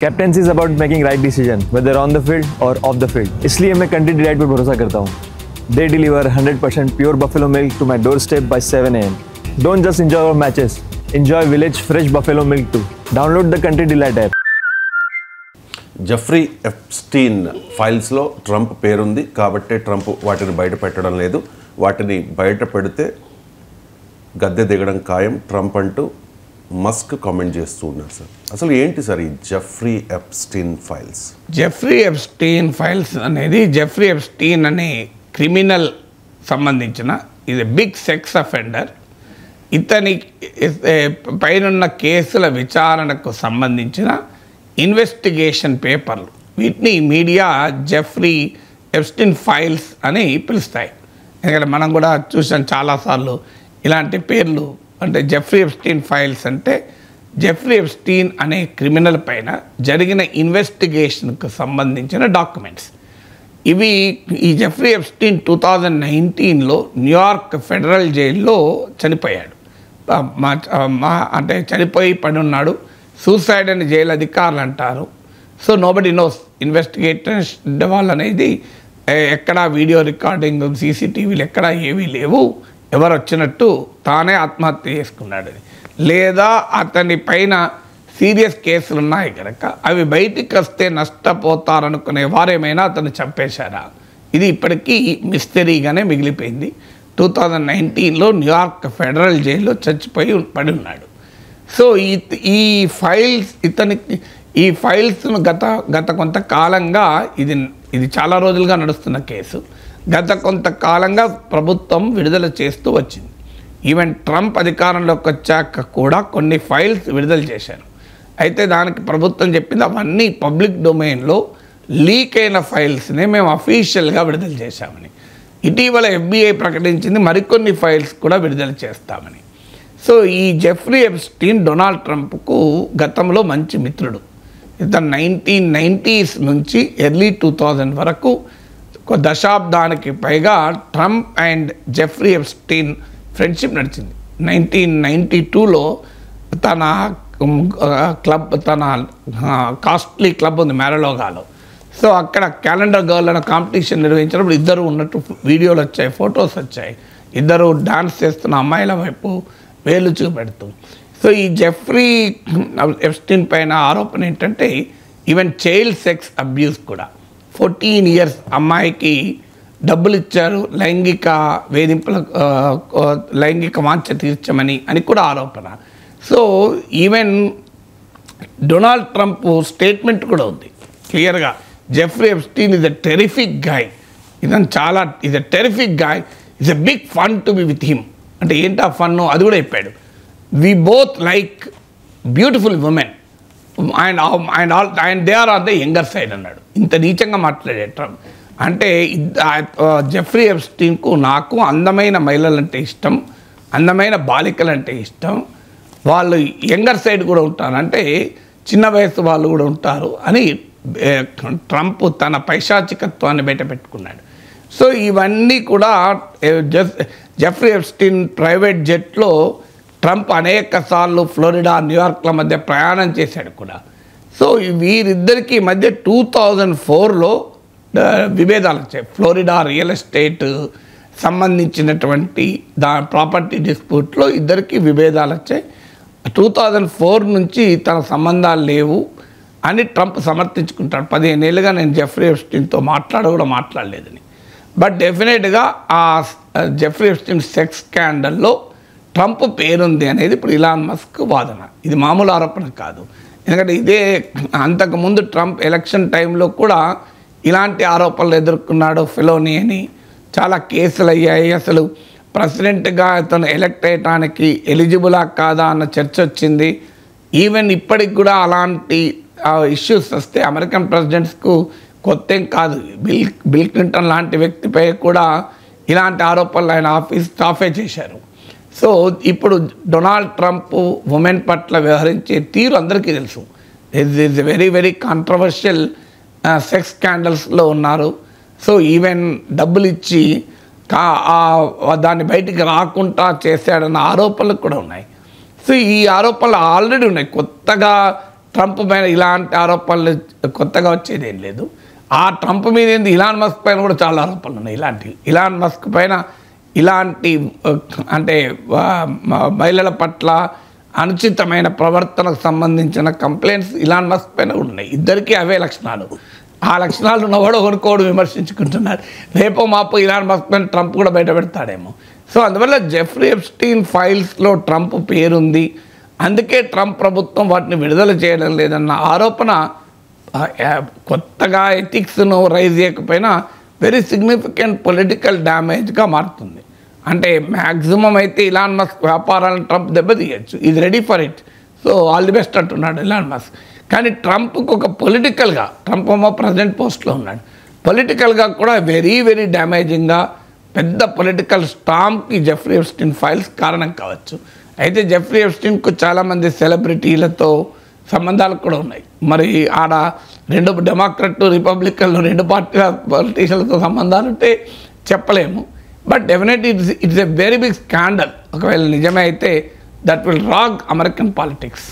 Captaincy is about making right decision whether on the field or off the field. इसलिए मैं Country Delight पर भरोसा करता हूँ। They deliver 100% pure buffalo milk to my doorstep by 7 AM। Don't just enjoy our matches, enjoy village fresh buffalo milk too. Download the Country Delight app. Jeffrey Epstein ఫైల్స్లో Trump పేరుంది కాబట్టి Trump వాటిని బయట పెట్టడం లేదు. వాటిని బయట పెడితే గద్దె దిగడం ఖాయం ట్రంప్ అంటూ మస్క్ కామెంట్ చేస్తూ ఉన్నారు సార్. అసలు ఏంటి సార్ ఈ Jeffrey Epstein files? Jeffrey Epstein files అనేది జెఫ్రీ ఎప్స్టీన్ అనే క్రిమినల్ సంబంధించిన ఇది బిగ్ సెక్స్ అఫెండర్. ఇతని పైనున్న కేసుల విచారణకు సంబంధించిన ఇన్వెస్టిగేషన్ పేపర్లు, వీటిని మీడియా జెఫ్రీ ఎప్స్టీన్ ఫైల్స్ అని పిలుస్తాయి. ఎందుకంటే మనం కూడా చూసాం చాలాసార్లు ఇలాంటి పేర్లు. అంటే జెఫ్రీ ఎప్స్టీన్ ఫైల్స్ అంటే జెఫ్రీ ఎప్స్టీన్ అనే క్రిమినల్ పైన జరిగిన ఇన్వెస్టిగేషన్కు సంబంధించిన డాక్యుమెంట్స్ ఇవి. ఈ జెఫ్రీ ఎప్స్టీన్ 2019లో న్యూయార్క్ ఫెడరల్ జైల్లో చనిపోయాడు. అంటే చనిపోయి పడి ఉన్నాడు. సూసైడ్ అని జైలు అధికారులు అంటారు. సో నోబడి నోస్, ఇన్వెస్టిగేటర్స్ వాళ్ళు అనేది ఎక్కడా వీడియో రికార్డింగ్ సీసీటీవీలు ఎక్కడా ఏవీ లేవు, ఎవరు వచ్చినట్టు తానే ఆత్మహత్య చేసుకున్నాడు లేదా అతని పైన సీరియస్ కేసులు ఉన్నాయి కనుక అవి బయటికి వస్తే నష్టపోతారనుకునే వారేమైనా అతను చంపేశారా, ఇది ఇప్పటికీ మిస్టరీగానే మిగిలిపోయింది. 2019లో న్యూయార్క్ ఫెడరల్ జైల్లో చచ్చిపోయి పడి ఉన్నాడు. సో ఈ ఫైల్స్ ఈ ఫైల్స్ను గత కొంతకాలంగా ఇది చాలా రోజులుగా నడుస్తున్న కేసు. గత కొంతకాలంగా ప్రభుత్వం విడుదల చేస్తూ వచ్చింది. ఈవెన్ ట్రంప్ అధికారంలోకి వచ్చాక కూడా కొన్ని ఫైల్స్ విడుదల చేశారు. అయితే దానికి ప్రభుత్వం చెప్పింది అవన్నీ పబ్లిక్ డొమైన్లో లీక్ అయిన ఫైల్స్నే మేము అఫీషియల్గా విడుదల చేశామని. ఇటీవల FBI ప్రకటించింది మరికొన్ని ఫైల్స్ కూడా విడుదల చేస్తామని. సో ఈ జెఫ్రీ ఎప్స్టీన్ డొనాల్డ్ ట్రంప్కు గతంలో మంచి మిత్రుడు. ఇతను 1990s నుంచి ఎర్లీ 2000 వరకు ఒక దశాబ్దానికి పైగా Trump and Jeffrey Epstein friendship నడిచింది. 1992లో తన కాస్ట్లీ క్లబ్ ఉంది మ్యారలోగాలో. సో అక్కడ క్యాలెండర్ గర్ల్ అనే కాంపిటీషన్ నిర్వహించినప్పుడు ఇద్దరు ఉన్నట్టు వీడియోలు వచ్చాయి, ఫొటోస్ వచ్చాయి. ఇద్దరు డాన్స్ చేస్తున్న అమ్మాయిల వైపు వేలు చూపెడుతూ. సో ఈ జెఫ్రీ ఎప్స్టీన్ పైన ఆరోపణ ఏంటంటే ఈవెన్ చైల్డ్ సెక్స్ అబ్యూస్ కూడా. 14 years అమ్మాయికి డబ్బులు ఇచ్చారు లైంగిక వేధింపుల లైంగిక వాంఛ తీర్చమని అని కూడా ఆరోపణ. So even Donald Trump statement కూడా ఉంది క్లియర్గా, Jeffrey Epstein is a terrific guy, ఇతను చాలా is a terrific guy, is a big fun to be with him. అంటే ఏంటి ఆ ఫన్, అది కూడా చెప్పాడు. We both like beautiful women and they are on the younger side అన్నాడు. ఇంత నీచంగా మాట్లాడే ట్రంప్. అంటే జెఫ్రీ ఎప్స్టీన్కు నాకు అందమైన మహిళలంటే ఇష్టం, అందమైన బాలికలంటే ఇష్టం, వాళ్ళు యంగర్ సైడ్ కూడా ఉంటారు, అంటే చిన్న వయసు వాళ్ళు కూడా ఉంటారు అని ట్రంప్ తన పైశాచికత్వాన్ని బయటపెట్టుకున్నాడు. సో ఇవన్నీ కూడా జెఫ్రీ ఎప్స్టీన్ ప్రైవేట్ జెట్లో ట్రంప్ అనేక సార్లు ఫ్లోరిడా న్యూయార్క్ల మధ్య ప్రయాణం చేశాడు కూడా. సో వీరిద్దరికీ మధ్య 2004లో విభేదాలు వచ్చాయి. ఫ్లోరిడా రియల్ ఎస్టేట్ సంబంధించినటువంటి ప్రాపర్టీ డిస్ప్యూట్లో ఇద్దరికి విభేదాలు వచ్చాయి. 2004 నుంచి తన సంబంధాలు లేవు అని ట్రంప్ సమర్థించుకుంటాడు. 15 ఏళ్ళుగా నేను జెఫ్రీ ఎప్స్టీన్తో మాట్లాడలేదని. బట్ డెఫినెట్గా ఆ జెఫ్రీ ఎప్స్టీన్ సెక్స్ స్కాండల్లో ట్రంప్ పేరుంది అనేది ఇప్పుడు ఇలాన్ మస్క్ వాదన. ఇది మామూలు ఆరోపణ కాదు. ఎందుకంటే ఇదే అంతకుముందు ట్రంప్ ఎలక్షన్ టైంలో కూడా ఇలాంటి ఆరోపణలు ఎదుర్కొన్నాడు. ఫెలోనీ అని చాలా కేసులు అయ్యాయి. అసలు ప్రెసిడెంట్గా అతను ఎలక్ట్ అయ్యటానికి ఎలిజిబులా కాదా అన్న చర్చ వచ్చింది. ఈవెన్ ఇప్పటికి కూడా అలాంటి ఇష్యూస్ వస్తే అమెరికన్ ప్రెసిడెంట్స్కు కొత్త ఏం కాదు. బిల్ క్లింటన్ లాంటి వ్యక్తిపై కూడా ఇలాంటి ఆరోపణలు ఆయన ఆఫీస్ స్టాఫే చేశారు. సో ఇప్పుడు డొనాల్డ్ ట్రంప్ ఉమెన్ పట్ల వ్యవహరించే తీరు అందరికీ తెలుసు. Is very very controversial sex స్కాండల్స్లో ఉన్నారు. సో ఈవెన్ డబ్బులు ఇచ్చి దాన్ని బయటికి రాకుండా చేశాడన్న ఆరోపణలు కూడా ఉన్నాయి. సో ఈ ఆరోపణలు ఆల్రెడీ ఉన్నాయి. కొత్తగా ట్రంప్ పైన ఇలాంటి ఆరోపణలు కొత్తగా వచ్చేది ఏం లేదు. ఆ ట్రంప్ మీద ఏంది ఇలాన్ మస్క్ పైన కూడా చాలా ఆరోపణలు ఉన్నాయి. ఇలాన్ మస్క్ పైన ఇలాంటి అంటే మహిళల పట్ల అనుచితమైన ప్రవర్తనకు సంబంధించిన కంప్లైంట్స్ ఇలాన్ మస్క్ పైన ఉన్నాయి. ఇద్దరికీ అవే లక్షణాలు. ఆ లక్షణాలు ఉన్నవాడు ఒకరికోడు విమర్శించుకుంటున్నాడు. రేపో మాపో ఇలాన్ మస్క్ పైన ట్రంప్ కూడా బయట పెడతాడేమో. సో అందువల్ల జెఫ్రీ ఎప్స్టీన్ ఫైల్స్లో ట్రంప్ పేరుంది, అందుకే ట్రంప్ ప్రభుత్వం వాటిని విడుదల చేయడం లేదన్న ఆరోపణ కొత్తగా ఎథిక్స్ను రైజ్ చేయకపోయినా వెరీ సిగ్నిఫికెంట్ పొలిటికల్ డ్యామేజ్గా మారుతుంది. అంటే మ్యాక్సిమం అయితే ఇలాన్ మస్క్ వ్యాపారాలను ట్రంప్ దెబ్బతీయచ్చు, ఇది ready for it, so all the best అంటున్నాడు ఇలాన్ మస్క్. కానీ ట్రంప్కి ఒక పొలిటికల్గా, ట్రంప్ ఏమో ప్రెసిడెంట్ పోస్ట్లో ఉన్నాడు, పొలిటికల్గా కూడా వెరీ వెరీ డ్యామేజింగ్గా పెద్ద పొలిటికల్ స్టామ్కి జెఫ్రీ ఎప్స్టీన్ ఫైల్స్ కారణం కావచ్చు. అయితే జెఫ్రీ ఎప్స్టీన్కు చాలామంది సెలబ్రిటీలతో సంబంధాలు కూడా ఉన్నాయి. మరి ఆడ 2 డెమోక్రట్ రిపబ్లికన్లు 2 పార్టీల పొలిటీషియన్లతో సంబంధాలు ఉంటే చెప్పలేము. But definitely it's a very big scandal. ఒకవేళ నిజమే అయితే that will rock American politics.